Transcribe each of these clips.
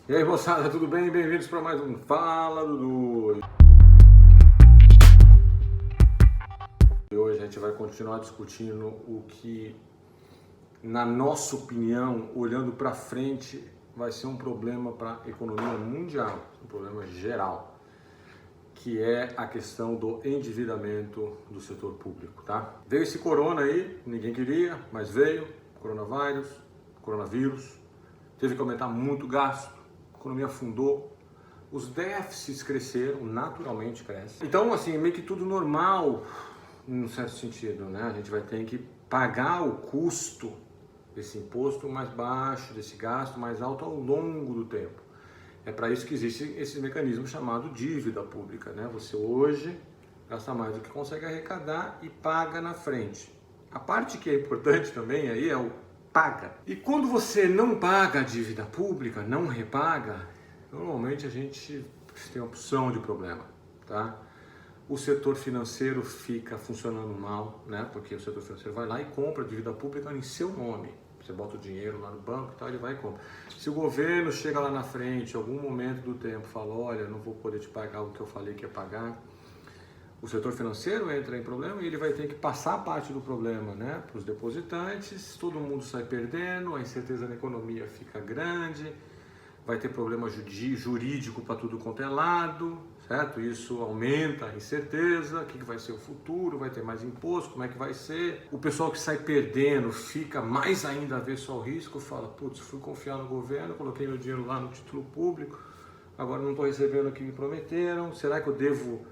E aí, moçada, tudo bem? Bem-vindos para mais um Fala Dudu. E hoje a gente vai continuar discutindo o que, na nossa opinião, olhando para frente, vai ser um problema para a economia mundial, um problema geral, que é a questão do endividamento do setor público, tá? Veio esse corona aí, ninguém queria, mas veio, coronavírus, teve que aumentar muito o gasto, a economia afundou, os déficits cresceram, naturalmente crescem. Então, assim, meio que tudo normal, num certo sentido, né? A gente vai ter que pagar o custo desse imposto mais baixo, desse gasto mais alto ao longo do tempo. É para isso que existe esse mecanismo chamado dívida pública, né? Você hoje gasta mais do que consegue arrecadar e paga na frente. A parte que é importante também aí é o paga. E quando você não paga a dívida pública, não repaga, normalmente a gente tem uma opção de problema, tá? O setor financeiro fica funcionando mal, né? Porque o setor financeiro vai lá e compra a dívida pública em seu nome. Você bota o dinheiro lá no banco e tal, ele vai e compra. Se o governo chega lá na frente, em algum momento do tempo, fala, olha, não vou poder te pagar o que eu falei que ia pagar, o setor financeiro entra em problema e ele vai ter que passar parte do problema, né, para os depositantes, todo mundo sai perdendo, a incerteza na economia fica grande, vai ter problema jurídico para tudo quanto é lado, certo? Isso aumenta a incerteza, o que vai ser o futuro, vai ter mais imposto, como é que vai ser? O pessoal que sai perdendo fica mais ainda a ver só o risco, fala, putz, fui confiar no governo, coloquei meu dinheiro lá no título público, agora não estou recebendo o que me prometeram, será que eu devo,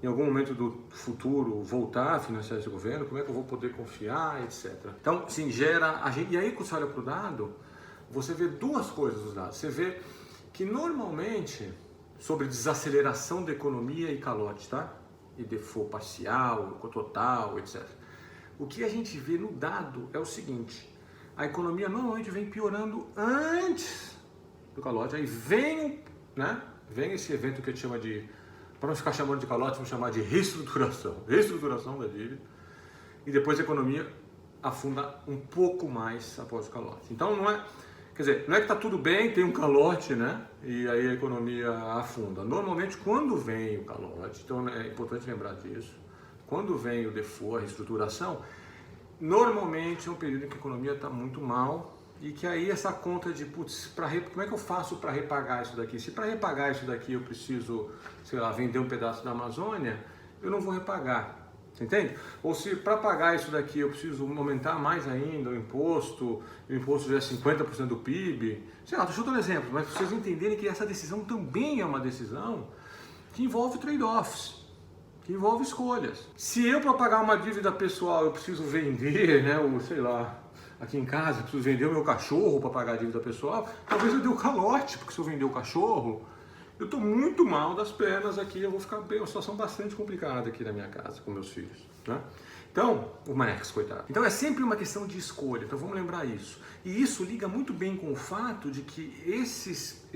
em algum momento do futuro, voltar a financiar esse governo? Como é que eu vou poder confiar, etc. Então, assim, gera... E aí, quando você olha para o dado, você vê duas coisas dos dados. Você vê que normalmente, sobre desaceleração da economia e calote, tá? E default parcial, total, etc. O que a gente vê no dado é o seguinte, a economia normalmente vem piorando antes do calote, aí vem, né? Vem esse evento que a gente chama de, para não ficar chamando de calote, vamos chamar de reestruturação da dívida, e depois a economia afunda um pouco mais após o calote. Então não é... Quer dizer, não é que está tudo bem, tem um calote, né? E aí a economia afunda. Normalmente, quando vem o calote, então é importante lembrar disso, quando vem o default, a reestruturação, normalmente é um período em que a economia está muito mal e que aí essa conta de, putz, como é que eu faço para repagar isso daqui? Se para repagar isso daqui eu preciso, sei lá, vender um pedaço da Amazônia, eu não vou repagar. Você entende? Ou se para pagar isso daqui eu preciso aumentar mais ainda o imposto já é 50% do PIB, sei lá, estou chutando exemplo, mas para vocês entenderem que essa decisão também é uma decisão que envolve trade-offs, que envolve escolhas. Se eu para pagar uma dívida pessoal eu preciso vender, né, ou sei lá, aqui em casa eu preciso vender o meu cachorro para pagar a dívida pessoal, talvez eu dê o calote, porque se eu vender o cachorro, eu estou muito mal das pernas aqui, eu vou ficar bem, uma situação bastante complicada aqui na minha casa com meus filhos, né? Então, o Manex, coitado. Então é sempre uma questão de escolha, então vamos lembrar isso. E isso liga muito bem com o fato de que esses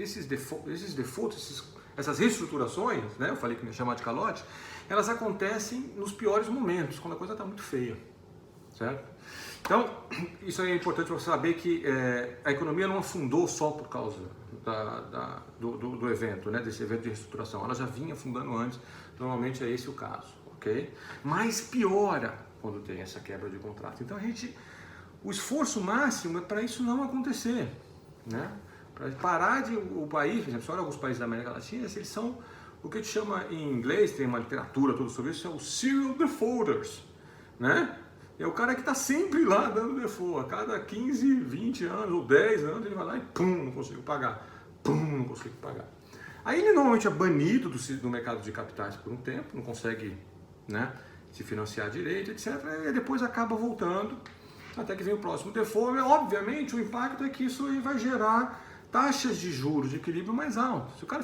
defaults, essas reestruturações, né, eu falei que me chamar de calote, elas acontecem nos piores momentos, quando a coisa está muito feia, certo? Então, isso aí é importante para você saber que a economia não afundou só por causa do evento, né, desse evento de reestruturação. Ela já vinha afundando antes, normalmente é esse o caso, ok? Mas piora quando tem essa quebra de contrato. Então, o esforço máximo é para isso não acontecer, né? Para parar o país, por exemplo, olha alguns países da América Latina, eles são o que a gente chama em inglês, tem uma literatura toda sobre isso, é o serial defaulters, né? É o cara que está sempre lá dando default, a cada 15, 20 anos ou 10 anos ele vai lá e pum, não consigo pagar, pum, não consigo pagar. Aí ele normalmente é banido do mercado de capitais por um tempo, não consegue, né, se financiar direito, etc. E depois acaba voltando, até que vem o próximo default. E, obviamente o impacto é que isso aí vai gerar taxas de juros de equilíbrio mais altas. Se o cara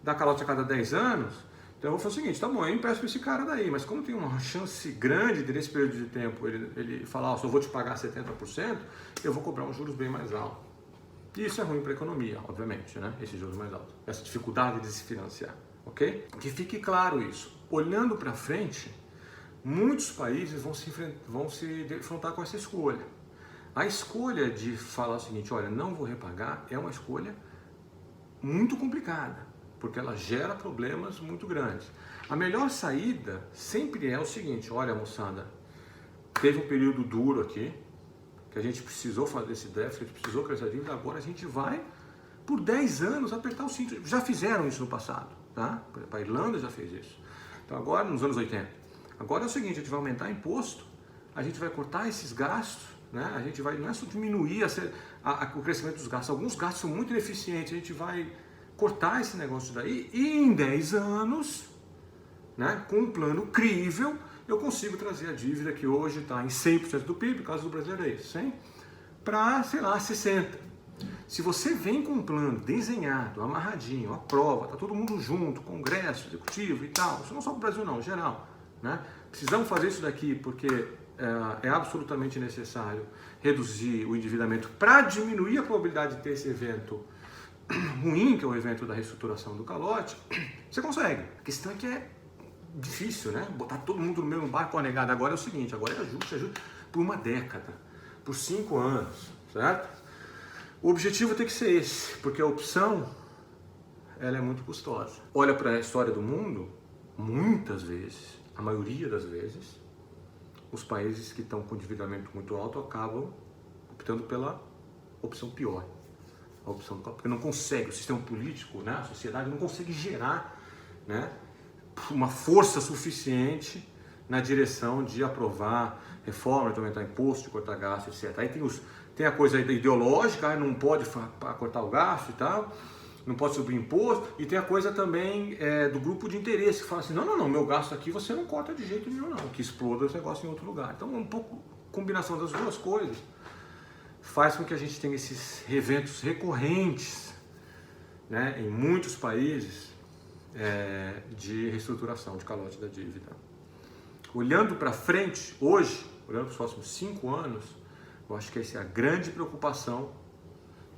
dá calote a cada 10 anos, então eu vou fazer o seguinte, tá bom, eu empresto para esse cara daí, mas como tem uma chance grande de nesse período de tempo ele falar, só vou te pagar 70%, eu vou cobrar uns juros bem mais altos. E isso é ruim para a economia, obviamente, né? Esses juros mais altos, essa dificuldade de se financiar, ok? Que fique claro isso. Olhando para frente, muitos países vão se defrontar com essa escolha. A escolha de falar o seguinte, olha, não vou repagar, é uma escolha muito complicada, porque ela gera problemas muito grandes. A melhor saída sempre é o seguinte: olha, moçada, teve um período duro aqui, que a gente precisou fazer esse déficit, a gente precisou crescer a dívida, agora a gente vai, por 10 anos, apertar o cinto. Já fizeram isso no passado, tá? A Irlanda já fez isso. Então agora, nos anos 80. Agora é o seguinte: a gente vai aumentar imposto, a gente vai cortar esses gastos, né? A gente vai, não é só diminuir o crescimento dos gastos, alguns gastos são muito ineficientes, a gente vai cortar esse negócio daí e em 10 anos, né, com um plano crível, eu consigo trazer a dívida que hoje está em 100% do PIB, no caso do brasileiro é isso, 100, para, sei lá, 60. Se você vem com um plano desenhado, amarradinho, a prova, tá todo mundo junto, congresso, executivo e tal, isso não só para o Brasil não, em geral, né? Precisamos fazer isso daqui porque é absolutamente necessário reduzir o endividamento para diminuir a probabilidade de ter esse evento ruim, que é o evento da reestruturação do calote, você consegue. A questão é que é difícil, né? Botar todo mundo no mesmo barco. A negada agora é o seguinte: agora é ajuste por uma década, por 5 anos, certo? O objetivo tem que ser esse, porque a opção ela é muito custosa. Olha para a história do mundo, muitas vezes, a maioria das vezes, os países que estão com endividamento muito alto acabam optando pela opção pior. A opção, porque não consegue, o sistema político, né, a sociedade não consegue gerar, né, uma força suficiente na direção de aprovar reforma, de aumentar imposto, de cortar gasto, etc. Aí tem a coisa ideológica, não pode cortar o gasto e tal, não pode subir imposto, e tem a coisa também do grupo de interesse, que fala assim: não, meu gasto aqui você não corta de jeito nenhum, não, que exploda esse negócio em outro lugar. Então, um pouco combinação das duas coisas faz com que a gente tenha esses eventos recorrentes, né, em muitos países, de reestruturação, de calote da dívida. Olhando para frente, hoje, olhando para os próximos 5 anos, eu acho que essa é a grande preocupação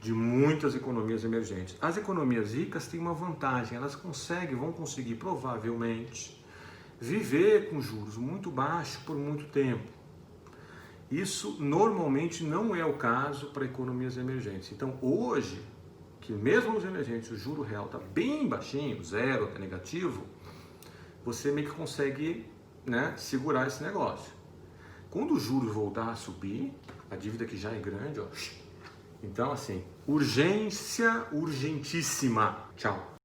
de muitas economias emergentes. As economias ricas têm uma vantagem: elas vão conseguir provavelmente viver com juros muito baixos por muito tempo. Isso normalmente não é o caso para economias emergentes. Então hoje, que mesmo nos emergentes o juro real está bem baixinho, zero, até negativo, você meio que consegue, né, segurar esse negócio. Quando o juros voltar a subir, a dívida que já é grande, ó, então assim, urgência urgentíssima. Tchau.